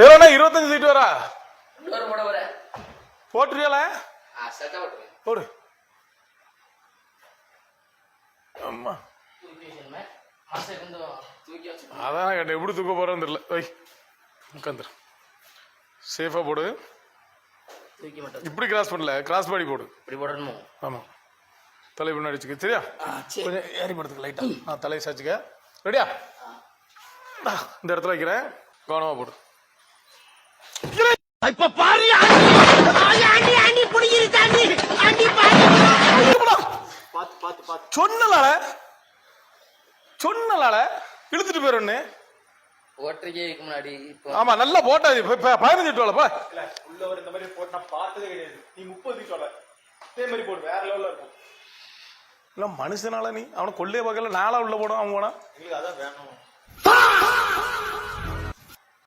எவ்வளோண்ணா 25 சீட் வரா போட போட்டுறியால செட்டா போட்டுருவேன். போடு. அம்மா தூக்கி வச்சு அதான் கேட்டேன், எப்படி தூக்க போறேன்னு தெரியல. வை உட்காந்துரு, சேஃபா போடு. தூக்கி மட்டும் இப்படி கிராஸ் பண்ணல, கிராஸ் பாடி போடு. இப்படி போடணுமோ? ஆமா, தலை பின்னாடி அடிச்சுக்க. சரியா? கொஞ்சம் ஏறி படுத்துக்க லைட்டா. தலையை சாச்சுக்க. ரெடியா? இந்த இடத்துல வைக்கிறேன், கவனமா போடு. இப்ப பாரு சொன்னலால இழுத்துட்டு போயிரு. ஓட்டரிக்கே முன்னாடி ஆமா, நல்லா போட்டா 15 டோலப்பா உள்ள ஒரு இந்த மாதிரி போட்டு நான் பார்த்ததே கிடையாது. நீ 30 டோல இதே மாதிரி போடு, வேற லெவல்ல இருக்கும். இல்ல மனுஷனால நீ அவனை கொள்ளைய பார்க்கல, நாளா உள்ள போடும். அவன் போனா எங்களுக்கு அதான் வேணும்.